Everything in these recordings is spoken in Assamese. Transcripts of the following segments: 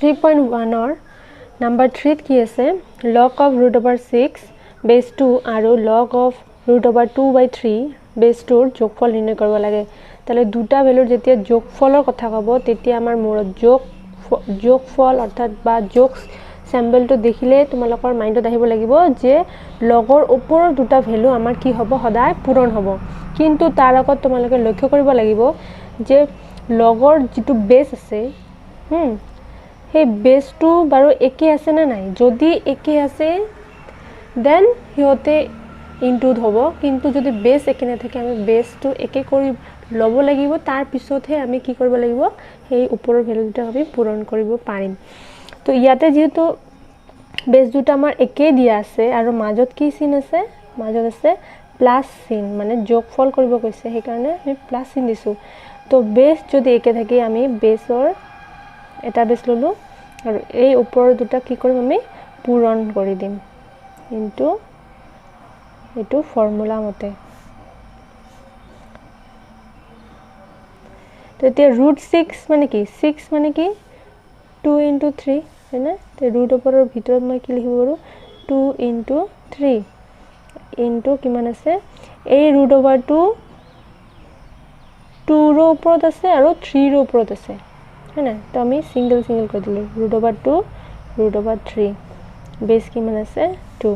3.1 or number 3 কি আছে log of root over 6 base 2 আৰু log of root over 2/3 base 2 ৰ যোগফল নিৰ্ণয় কৰিব লাগে তাহলে দুটা ভ্যালুৰ যেতিয়া যোগফলৰ কথা কব তেতিয়া আমাৰ মূৰত যোগফল অৰ্থাৎ বা যোগ সিম্বলটো দেখিলে তোমালোকৰ মাইন্ডত আহিব লাগিব যে লগৰ ওপৰৰ দুটা ভ্যালু আমাৰ কি হ'ব সদায় পূৰণ হ'ব কিন্তু তাৰ আগত তোমালোকে লক্ষ্য কৰিব লাগিব যে লগৰ যেটো বেস আছে সেই বেসটো বাৰু একে আছে না নাই যদি একে আছে দেন হিয়তে ইনটুড হ'ব কিন্তু যদি বেস একে না থাকে আমি বেসটো একে কৰি লব লাগিব তাৰ পিছতহে আমি কি কৰিব লাগিব সেই ওপৰৰ ভ্যালু দুটা আমি পূৰণ কৰিব পাৰিম তো ইয়াতে যেহেতু বেস দুটা আমাৰ একে দিয়া আছে আৰু মাজত কি চিন আছে মাজত আছে প্লাস চিন মানে যোগফল কৰিব কৈছে সেই কাৰণে আমি প্লাস চিন দিছো তো বেস যদি একে থাকে আমি বেসৰ এটা বেস ললো আৰু এই ওপৰৰ দুটা কি কৰিম আমি পূৰণ কৰি দিম ইনটু এটো ফৰ্মুলা মতে তেতিয়া √6 মানে কি 6 মানে কি 2 * 3 हैना তে ৰুট ওপৰৰ ভিতৰত মই কি লিখিব পাৰো 2 * 3 ইনটু কিমান আছে এই √2 2 ৰ ওপৰত আছে আৰু 3 ৰ ওপৰত আছে हैना তো আমি সিঙ্গেল কৰি দিলো √2 √3 বেস কিমান আছে 2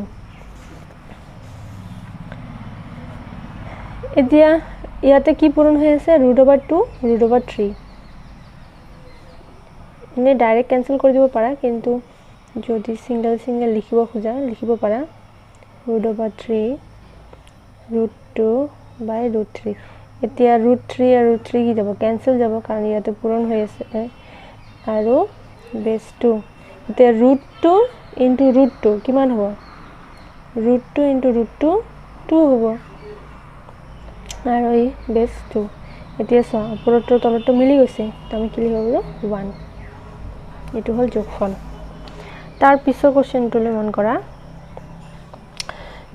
এতিয়া ইয়াতে কি পূৰণ হৈ আছে √2 √3 ने डायरेक्ट कैंसिल कर দিব পাৰা কিন্তু যদি সিঙ্গেল লিখিব খোজা লিখিব পাৰা √3 √2/√3 এতিয়া √3 আৰু 3 কি যাব कैंसिल যাব কাৰণ ইয়াতে পূৰণ হৈ আছে আৰু বেস 2 এতিয়া √2 * √2 কিমান হ'ব √2 * √2 2 হ'ব আৰু এই বেস 2 এতিয়া চোৱা ওপৰটো তলটো মিলি গৈছে তো আমি কি লিখিব পাৰো 1 এটো হল যোগফল তাৰ পিছৰ কোশ্চেনটোলে মন কৰা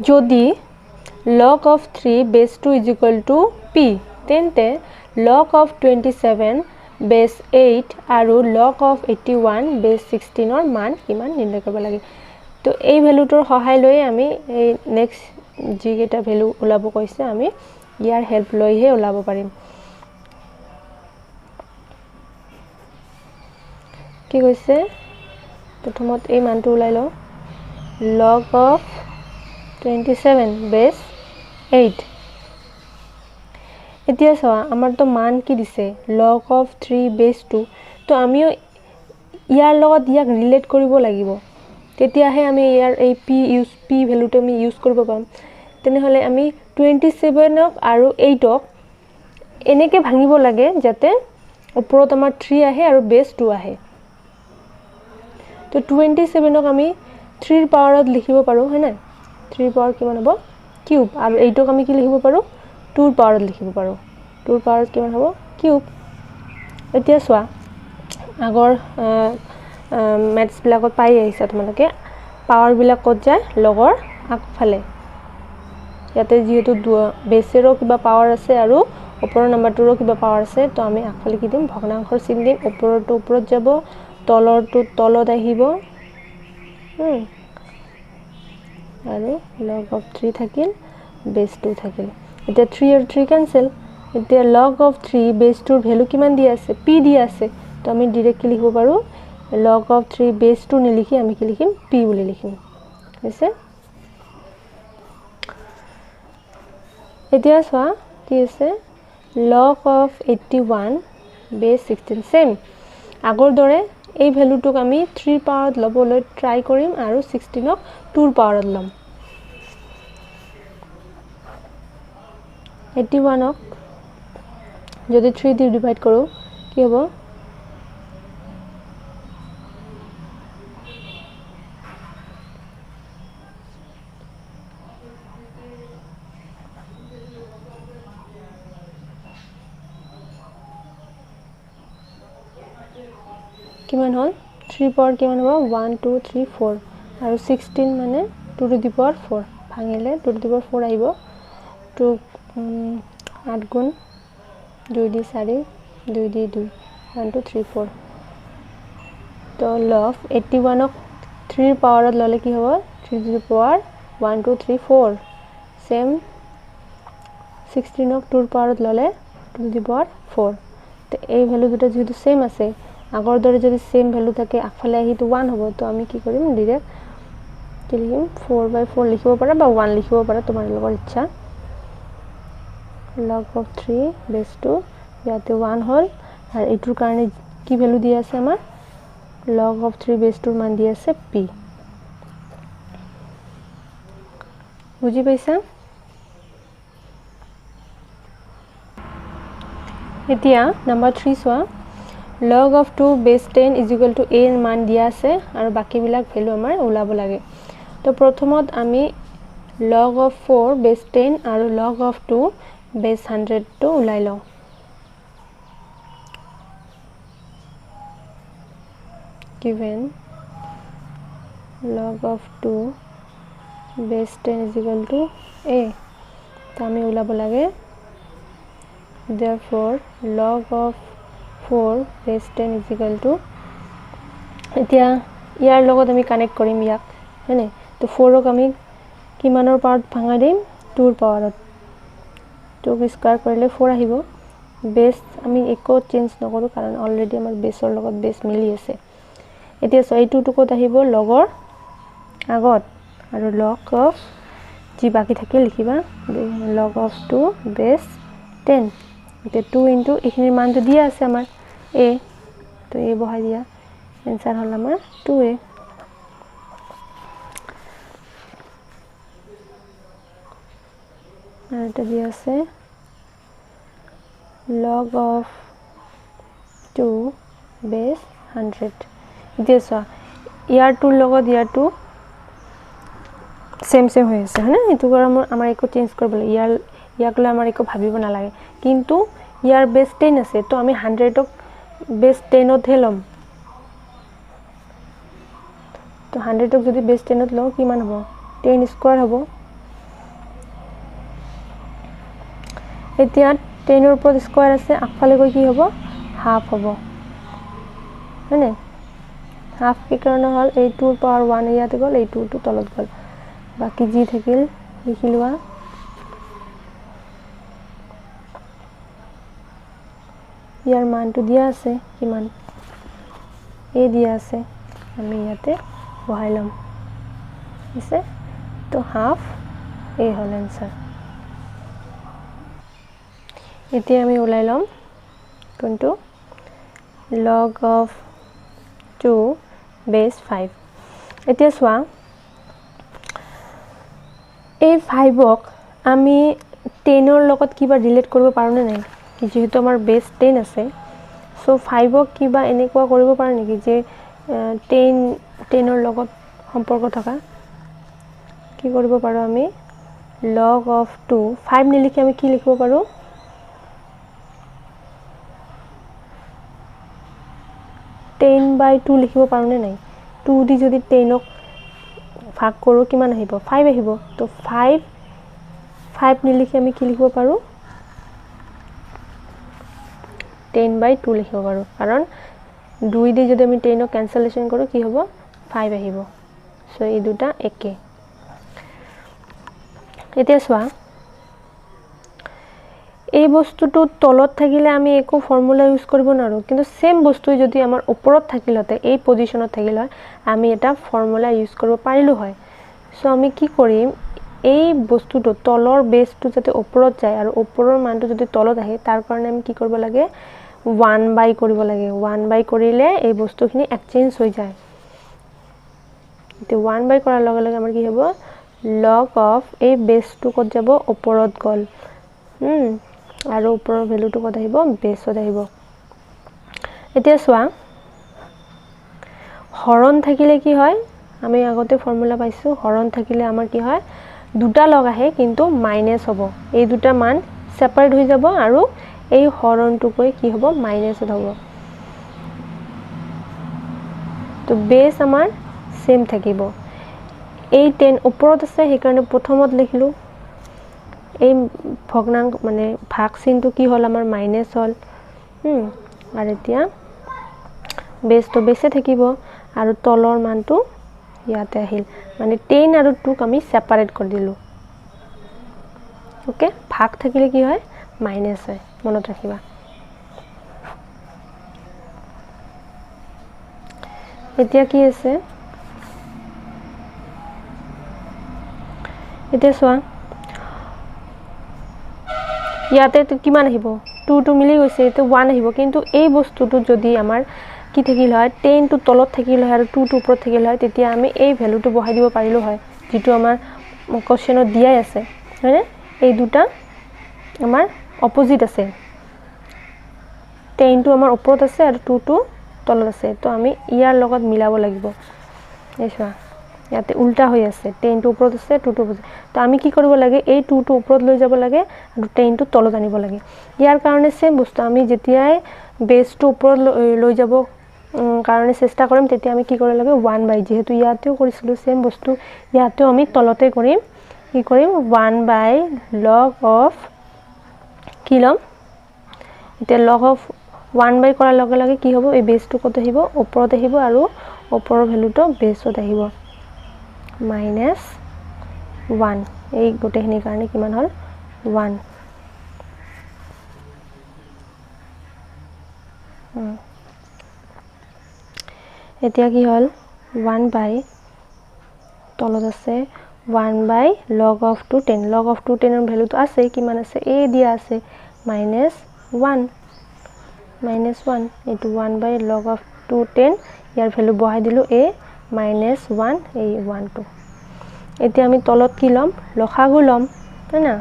যদি log of 3 base 2 = p তেন্তে log of 27 base 8 আৰু log of 81 base 16 ৰ মান কিমান নিৰ্ণয় কৰিব লাগে তো এই ভ্যালুটোৰ সহায় লৈ আমি এই নেক্সট জি কেটা ভ্যালু ওলাব কৈছে আমি ইয়াৰ হেল্প লৈহে ওলাব পাৰিম কি কৈছে প্ৰথমত এই মানটো উলাই লও log of 27 base 8 এতিয়া চোৱা আমাৰ তো মান কি দিছে log of 3 base 2 তো আমিও ইয়াৰ লগত ইয়াক ৰিলেট কৰিব লাগিব তেতিয়াহে আমি ইয়াৰ এই p ভ্যালুটো আমি ইউজ কৰিব পাম তেনেহলে আমি 27ক আৰু 8ক এনেকে ভাঙিব লাগে যাতে ওপৰত আমাৰ 3 আহে আৰু বেস 2 আহে তো 27ক আমি 3 ৰ পাৱাৰত লিখিব পাৰো हैना 3 ৰ পাৱাৰ কিমান হ'ব কিউব আৰু 8ক আমি কি লিখিব পাৰো 2 ৰ পাৱাৰত লিখিব পাৰো 2 ৰ পাৱাৰত কিমান হ'ব কিউব এতিয়া চোৱা আগৰ ম্যাথছ বিলাকত পাই আহিছা তোমালোকে পাৱাৰ বিলাক কত যায় লগৰ আগফালে ইয়াতে যেহেতু বেসেৰো কিবা পাৱাৰ আছে আৰু ওপৰৰ নাম্বাৰটোৰো কিবা পাৱাৰ আছে তো আমি আগফালে কি দিম ভগ্নাংশৰ চিন দিম ওপৰটো ওপৰত যাব তলৰটো তলত আহিব আৰু log of 3 থাকিল base 2 থাকিল এতিয়া 3 আৰু 3 कैंसिल এতিয়া log of 3 base 2 ৰ ভ্যালু কিমান দিয়া আছে p দিয়া আছে তো আমি ডাইৰেক্টলি লিখিব পাৰো log of 3 base 2 নিলিখি আমি কি লিখিম p বুলি লিখিম হৈছে এতিয়া চোৱা কি আছে log of 81 base 16 সেম আগৰ দৰে এই ভ্যালুটোক আমি 3 পাৱাৰত লবলৈ ট্ৰাই কৰিম আৰু 16ক 2 পাৱাৰত লম 81ক যদি 3 দি ডিভাইড কৰো কি হ'ব কিমান হল 3 পাৱাৰ কিমান হ'ব 1 2 3 4 আৰু 16 মানে 2 টু দি পাৱাৰ 4 ভাঙিলে 2 টু দি পাৱাৰ 4 আহিব 2 8 গুণ 2 দি 4 2 দি 2 1 2 3 4 তো লগ 81 ক 3 পাৱাৰত ললে কি হ'ব 3 টু দি পাৱাৰ 1 2 3 4 সেম 16 ক 2 পাৱাৰত ললে 2 টু দি পাৱাৰ 4 তো এই ভ্যালু দুটা যেহেতু সেম আছে আগৰ দৰে যদি সেম ভ্যালু থাকে আগফালে আহি তো 1 হ'ব তো আমি কি কৰিম ডাইৰেক্ট কি লিখিম 4/4 লিখিব পাৰা বা 1 লিখিব পাৰা তোমাৰ লগৰ ইচ্ছা log of 3 base 2 ইয়াতে 1 হল আর এটুর কারণে কি ভ্যালু দিয়ে আছে আমার log of 3 base 2 মান দিয়ে আছে p বুঝি পাইছা এতিয়া number 3 soya log of 2 base 10 is equal to a এর মান দিয়া আছে আর বাকি বিলাক ভ্যালু আমার ওলাব লাগে তো প্রথমত আমি log of 4 base 10 are log of 2 base 100 to ওলাই লও given log of 2 base 10 is equal to a তো আমি ওলাব লাগে therefore log of 4 base 10 is equal to এতিয়া ইয়াৰ লগত আমি কানেক্ট কৰিম ইয়াক হয়নে তো 4 ক আমি কিমানৰ পাৱাৰত ভাঙা দিম 2 ৰ পাৱাৰত 2 ক স্কয়াৰ কৰিলে 4 আহিব বেস আমি একো চেঞ্জ নকৰো কাৰণ অলৰেডি আমাৰ বেসৰ লগত বেস মিলি আছে এতিয়া সো এই 2 টো কত আহিব লগৰ আগত আৰু log of জি বাকি থাকে লিখিবা log of 2 base 10 এটা 2 ইনটু এখিনিৰ মানটো দিয়া আছে আমাৰ a তো এই বহাই দিয়া आंसर হল আমাৰ 2a আৰ এটা দিয়া আছে log of 2 base 100 দেছা ইয়াৰ 2 লগত ইয়াৰ 2 সেম হৈ আছে হয়নে এটো আমাৰ একো চেঞ্জ কৰিব লাগে ইয়াকলে আমাৰ একো ভাবিব না লাগে কিন্তু ইয়াৰ বেস 10 আছে তো আমি 100 ক বেস 10 ত হেলম তো 100 ক যদি বেস 10 ত লও কি মান হ'ব 10 স্কয়াৰ হ'ব এতিয়া 10 ৰ ওপৰত স্কয়াৰ আছে আগফালে গৈ কি হ'ব হাফ হ'ব হয়নে হাফ কি কাৰণ হল এই 2 ৰ পাৱাৰ 1 ইয়াতে গল এই 2 টো তলত গল বাকি জি থাকিল লিখিলোৱা ইয়াৰ মানটো দিয়া আছে কিমান এ দিয়া আছে আমি ইয়াতে বহাইলাম আছে তো হাফ এ হল आंसर এতিয়া আমি উলাইলাম কোনটো log of 2 base 5 এতিয়া সোয়া এই 5 ক আমি 10 ৰ লগত কিবা ৰিলেট কৰিব পাৰো না নাই যেহেতু আমাৰ বেস 10 আছে সো 5 ক কিবা এনেকুৱা কৰিব পাৰো নেকি যে 10 ৰ লগত সম্পৰ্ক থকা কি কৰিব পাৰো আমি log of 2 5 নিলিখি আমি কি লিখিব পাৰো 10/2 লিখিব পাৰো নে নাই 2 দি যদি 10 ক ভাগ কৰো কিমান আহিব 5 আহিব তো 5 নিলিখি আমি কি লিখিব পাৰো 10/2 লিখিব পাৰো কাৰণ 2 দি যদি আমি 10 ক ক্যান্সেলেশন কৰো কি হ'ব 5 আহিব সো এই দুটা একে এতিয়া সোয়া এই বস্তুটো তলত থাকিলে আমি একো ফর্মুলা ইউজ কৰিব নোৱাৰো কিন্তু সেম বস্তু যদি আমাৰ ওপৰত থাকিলতে এই পজিশনত থাকিল আমি এটা ফৰ্মুলা ইউজ কৰিব পাৰিলো হয় সো আমি কি কৰিম এই বস্তুটো তলৰ বেসটো যাতে ওপৰত যায় আৰু ওপৰৰ মানটো যদি তলত আহে তাৰ কাৰণে আমি কি কৰিব লাগে 1/, কৰিব লাগে 1/, কৰিলে এই বস্তুখিনি এক্সচেঞ্জ হৈ যায় তে 1/, কৰাৰ লগে লগে আমাৰ কি হ'ব log of এই বেসটো কত যাব ওপৰত গল আৰু ওপৰৰ ভ্যালুটো কত আহিব বেসত আহিব এতিয়া সোয়া হৰণ থাকিলে কি হয় আমি আগতে ফৰ্মুলা পাইছো হৰণ থাকিলে আমাৰ কি হয় দুটা লগ আহে কিন্তু মাইনাস হ'ব এই দুটা মান সেপাৰেট হৈ যাব আৰু এই হৰণটো কৈ কি হ'ব মাইনাস হ'ব তো বেস আমাৰ সেম থাকিব এই 10 ওপৰত আছে সেই কাৰণে প্ৰথমত লিখিলো এই ভগ্নাংক মানে ভাগ চিনটো কি হল আমাৰ মাইনাস হল আৰু এতিয়া বেস তো বেসে থাকিব আৰু তলৰ মানটো ইয়াতে আহিল মানে 10 আৰু 2 আমি সেপাৰেট কৰি দিলো ওকে ভাগ থাকিলে কি হয় মাইনাস হয় মনত ৰাখিবা এতিয়া কি আছে এতিয়া সোয়া ইয়াতে তো কিমান আহিব 2 2 মিলি গৈছে তো 1 আহিব কিন্তু এই বস্তুটো যদি আমাৰ কি থাকিল হয় 10 টু তলত থাকিল হয় আৰু 2 টু ওপৰত থাকিল হয় তেতিয়া আমি এই ভ্যালুটো বহাই দিব পাৰিলো হয় যেটো আমাৰ কোশ্চেনত দিয়াই আছে হয়নে এই দুটা আমাৰ অপোজিট আছে 10 টু আমাৰ ওপৰত আছে আৰু 2 টু তলত আছে তো আমি ইয়াৰ লগত মিলাব লাগিব এইছা ইয়াতে উল্টা হৈ আছে 10 টু ওপৰত আছে 2 টু ওপৰত তো আমি কি কৰিব লাগে এই 2 টু ওপৰত লৈ যাব লাগে আৰু 10 টু তলত আনিব লাগে ইয়াৰ কাৰণে সেম বস্তু আমি যেতিয়াই বেস টু ওপৰত লৈ যাব কাৰণে চেষ্টা কৰিম তেতিয়া আমি কি কৰিব লাগে 1 বাই যেহেতু ইয়াতেও কৰিছিলো সেম বস্তু ইয়াতেও আমি তলতে কৰিম কি কৰিম 1 বাই log of কি লম এতিয়া log of 1 বাই কৰাৰ লগে লগে কি হ'ব এই বেসটো কত আহিব ওপৰত আহিব আৰু ওপৰৰ ভ্যালুটো বেসত আহিব minus 1 এই গোটেইখিনি কাৰণে কিমান হল 1 এতিয়া কি হল 1 বাই তলত আছে 1 বাই log of 210 log of 210 এর ভ্যালু তো আছে কিমান আছে a দিয়া আছে minus 1 into 1 by log of 210 year value বহাই দিলো a minus 1 এই 1 2 এতিয়া আমি তলত কি লম লখাগু লম তাই না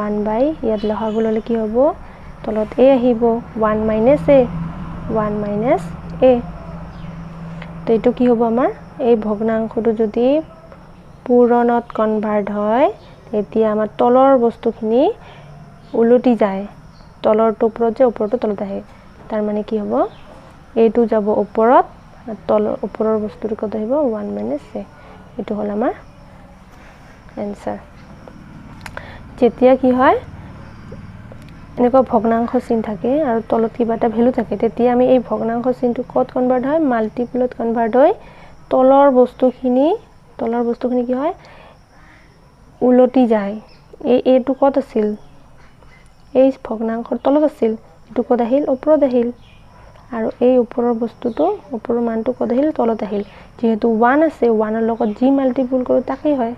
1 by ইয়াত লখাগু ললে কি হ'ব তলত a আহিব 1 minus a 1 minus a তো এটো কি হ'ব আমাৰ এই ভগ্নাংশটো যদি পূৰণত কনভাৰ্ট হয় তেতিয়া আমাৰ তলৰ বস্তুখিনি উলটি যায় তলৰটো ওপৰত যে ওপৰটো তলত আহে তাৰ মানে কি হ'ব এটো যাব ওপৰত তলৰ ওপৰৰ বস্তুটো কত আহিব 1 minus a এটো হল আমাৰ आंसर যেতিয়া কি হয় এনেকুৱা ভগ্নাংশ চিন থাকে আৰু তলত কিবা এটা ভ্যালু থাকে তেতিয়া আমি এই ভগ্নাংশ চিনটো কত কনভাৰ্ট হয় মাল্টিপলত কনভাৰ্ট হয় তলৰ বস্তুখিনি কি হয় উলটি যায় এই এটো কত আছিল এই ভগ্নাংশৰ তলত আছিল এটো কত আহিল ওপৰত আহিল আৰু এই ওপৰৰ বস্তুটো ওপৰৰ মানটো কত আহিল তলত আহিল যেহেতু 1 আছে 1 এৰ লগত জি মাল্টিপল কৰো তাকেই হয়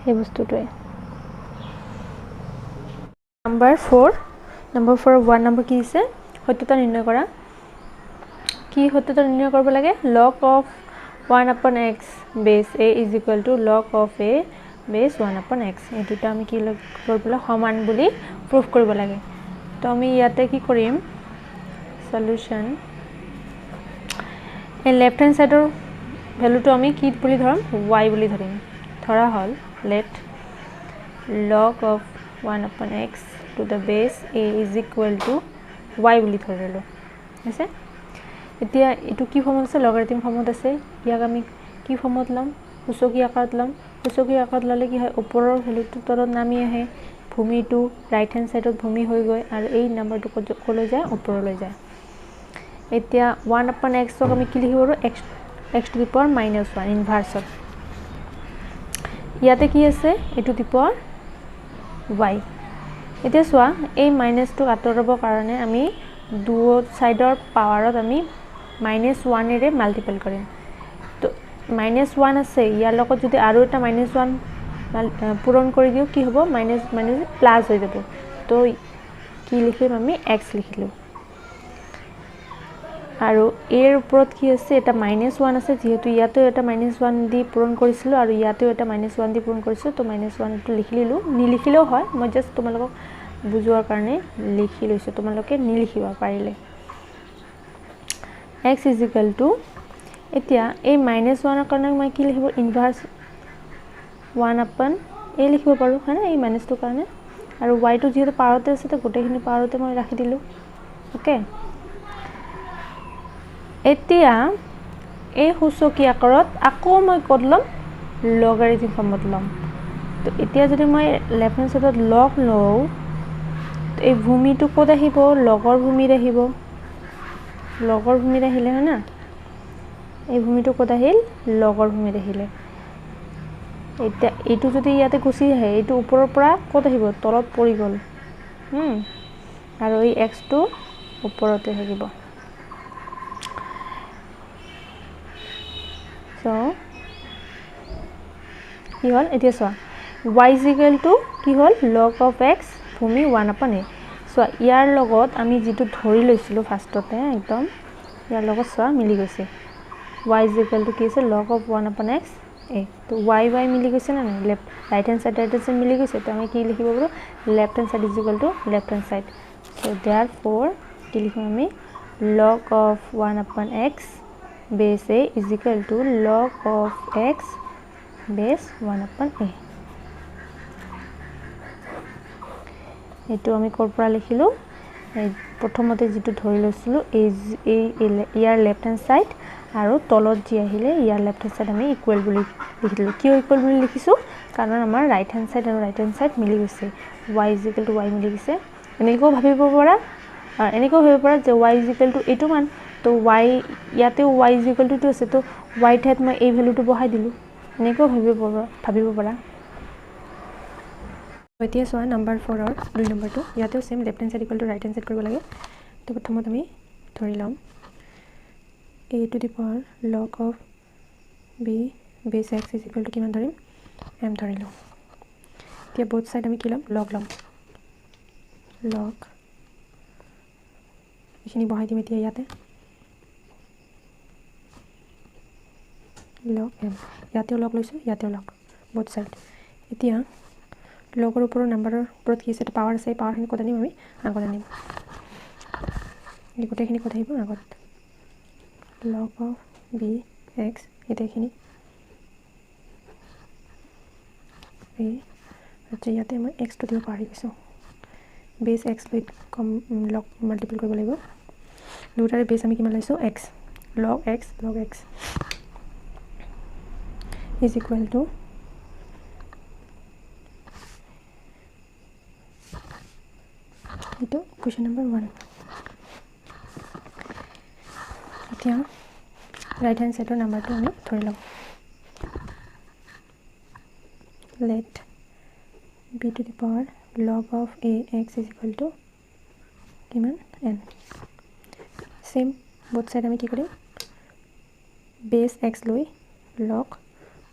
এই বস্তুটোৱে নাম্বাৰ 1 নম্বৰ কি আছে সত্যতা নিৰ্ণয় কৰা কি সত্যতা নিৰ্ণয় কৰিব লাগে log of 1 upon x base a is equal to log of a base 1 upon x এই দুটা আমি কি কৰিবলৈ সমান বুলি প্ৰুফ কৰিব লাগে তো আমি ইয়াতে কি কৰিম সলিউশন এই লেফট হ্যান্ড সাইডৰ ভ্যালুটো আমি কি বুলি ধৰম y বুলি ধৰিম ধৰা হল let log of 1 upon x to the base a is equal to y বুলি ধৰিলো আছে এতিয়া এটো কি ফৰ্মত আছে লগাৰিথম ফৰ্মত আছে ইয়াক আমি কি ফৰ্মত লম সূচকীয় আকাৰত লম সূচকীয় আকাৰত ললে কি হয় ওপৰৰ ভ্যালুটো তলত নামি আহে ভূমিটো ৰাইট হ্যান্ড সাইডত ভূমি হৈ গৈ আৰু এই নাম্বাৰটো কলৈ যায় ওপৰলৈ যায় এতিয়া 1 upon x ক আমি কি লিখিব x to the power -1 ইনভাৰ্সত ইয়াতে কি আছে এটো টু দি পাৱাৰ y এতিয়া সোয়া এই মাইনাসটো আঁতৰাবৰ কাৰণে আমি দুও সাইডৰ পাৱাৰত আমি -1 এৰে মাল্টিপল কৰিম তো -1 আছে ইয়াৰ লগত যদি আৰু এটা -1 পূৰণ কৰি দিও কি হ'ব মাইনাস প্লাস হৈ যাব তো কি লিখিম আমি x লিখিলো আৰু এৰ ওপৰত কি আছে এটা -1 আছে যেহেতু ইয়াতে এটা -1 দি পূৰণ কৰিছিল আৰু ইয়াতে এটা -1 দি পূৰণ কৰিছিল তো -1 টো লিখিলিলো নিলিখিলেও হয় মই জাস্ট তোমালোকক বুজোৱাৰ কাৰণে লিখি লৈছো তোমালোকে নিলিখিবা পাৰিলে x is equal to এতিয়া এই -1 ৰ কাৰণে মই কি লিখিব ইনভাৰ্স 1 upon a লিখিব পাৰো হয়নে এই মাইনাসটো কাৰণে আৰু y টো যেহেতু পাৱাৰতে আছে তো গোটেইখিনি পাৱাৰতে মই ৰাখি দিলো ওকে এতিয়া এই সূচকীয় আকাৰত আকৌ মই কত লম লগাৰিথম ফৰ্মত লম তো এতিয়া যদি মই লেফট হ্যান্ড সাইডত লগ লও তো এই ভূমিটো কত আহিব লগৰ ভূমিত আহিলে হয় না এই ভূমিটো ক'ত আহিল লগৰ ভূমিত আহিলে এটা এইটো যদি ইয়াতে গুছি আহে এইটো ওপৰৰ পৰা ক'ত আহিব তলত পৰি গ'ল আৰু এই x টো ওপৰতে থাকিব সো কি হ'ল এতিয়া চোৱা y কি হ'ল log of x ভূমি 1/a সো ইয়াৰ লগত আমি যেটো ধৰি লৈছিলো ফাৰ্ষ্টতে একদম ইয়াৰ লগত চোৱা মিলি গৈছে y কি আছে log of 1/x a তো y মিলি গৈছে না লেফট রাইট হ্যান্ড সাইড মিলি গৈছে তো আমি কি লিখিব পাৰো left hand side left hand side so therefore কি লিখো আমি log of 1/x base a is equal to log of x base 1/a এটো আমি কোৰ পৰা লিখিলো প্ৰথমতে যেটো ধৰি লৈছিলো এই ইয়াৰ লেফট হ্যান্ড সাইড আৰু তলত যি আহিলে ইয়াৰ লেফট হ্যান্ড সাইড আমি ইকুৱেল বুলি লিখিলো কিয় ইকুৱেল বুলি লিখিছো কাৰণ আমাৰ ৰাইট হ্যান্ড সাইড আৰু ৰাইট হ্যান্ড সাইড মিলি গৈছে y y মিলি গৈছে এনেকৈ ভাবিব পৰা এনেকৈ ভাবিব পৰা যে y এইটো মান তো y ইয়াতে y টো আছে তো y ঠাইত মই এই ভ্যালুটো বহাই দিলো এনেকৈ ভাবিব পৰা এতিয়া সোৱা নাম্বাৰ 4 ৰ 2 নম্বৰটো ইয়াতেও same left hand side equal to right hand side কৰিব লাগে তো প্ৰথমত আমি ধৰি লম a to the power log of b base x is equal to কিমান ধৰিম m ধৰিলো এতিয়া both side আমি কি লম log এখিনি বহাই দিম এতিয়া ইয়াতে log m ইয়াতেও log লৈছো ইয়াতেও log both side এতিয়া লগৰ ওপৰৰ নাম্বাৰৰ ওপৰত কি আছে পাৱাৰ আছে পাৱাৰখিনি কত আনিম আমি আগত আনিম এই গোটেইখিনি কত আহিব আগত log of b x এটাখিনি এই আচ্ছা ইয়াতে মই x টো দিব পাৰি গৈছো বেস x লৈ কম log মাল্টিপল কৰিব লাগিব দুটাৰে বেস আমি কিমান লৈছো x log x is equal to itu question number 1 এতিয়া right hand side number 2 আমি ধৰি লম let b to the power log of a x is equal to কিমান n same both side আমি কি কৰিম base x লৈ log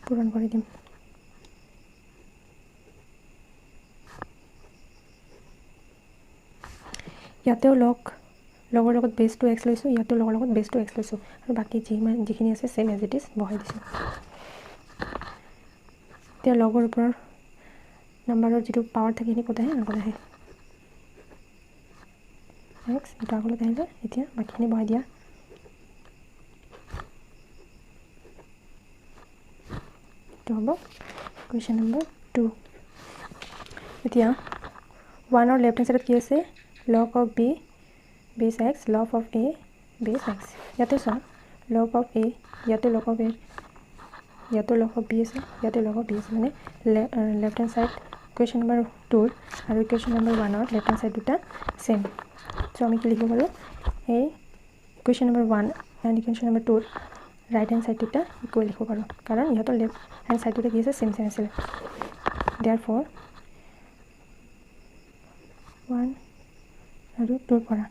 পূৰণ কৰি দিম ইয়াতেও লগৰ লগত বেস টু x লৈছো ইয়াতেও লগৰ লগত বেস টু x লৈছো আৰু বাকি যিখিনি আছে সেম এজ ইট ইজ বহাই দিছো এতিয়া লগৰ ওপৰ নাম্বাৰৰ যেটো পাৱাৰ থাকে নি কত আহে আগত আহে x এটা আগলৈ আহিলে এতিয়া বাকিখিনি বহাই দিয়া তো হ'ব question number 2 এতিয়া 1 और लेफ्ट हैंड साइड की আছে log of b base x log of a base x ইয়াতে সব log of a ইয়াতে log of a ইয়াতে log of b আছে ইয়াতে log of b আছে মানে left hand side question number 2 আৰু question number 1 ৰ लेफ्ट हैंड साइड দুটা सेम সো আমি কি লিখিব পাৰো এই question number 1 and question number 2 right hand side দুটা ইকুৱেল লিখিব পাৰো কাৰণ ইহঁতৰ লেফট हैंड साइड দুটা কি আছে सेम আছে therefore 1 আৰু 2 পৰা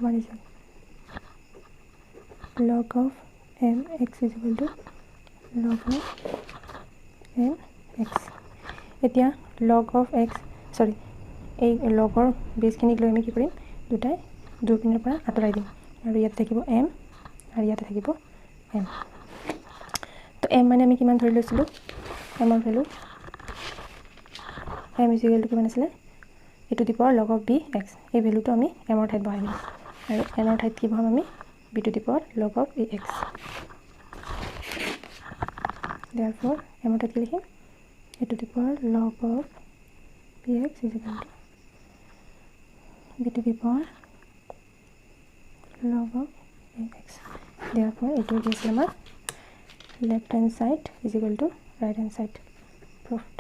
1 is log of m x is equal to log of m x এতিয়া log of x sorry এই লগৰ বেসখিনি লৈ আমি কি কৰিম দুটাই দুই পিনৰ পৰা আঁতৰাই দিম আৰু ইয়াত থাকিব m আৰু ইয়াতে থাকিব m তো m মানে আমি কিমান ধৰি লৈছিলো m ৰ value m is equal to কিমান আছিল a to the power log of b x এই ভ্যালুটো আমি m ৰ ঠাইত বহাই দিম আৰু n ৰ ঠাইত কি বহাম আমি b to the power log of a x therefore m ৰ ঠাইত কি লিখিম a to the power log of b x is equal to b to the power log of x therefore it will be left hand side is equal to right hand side proved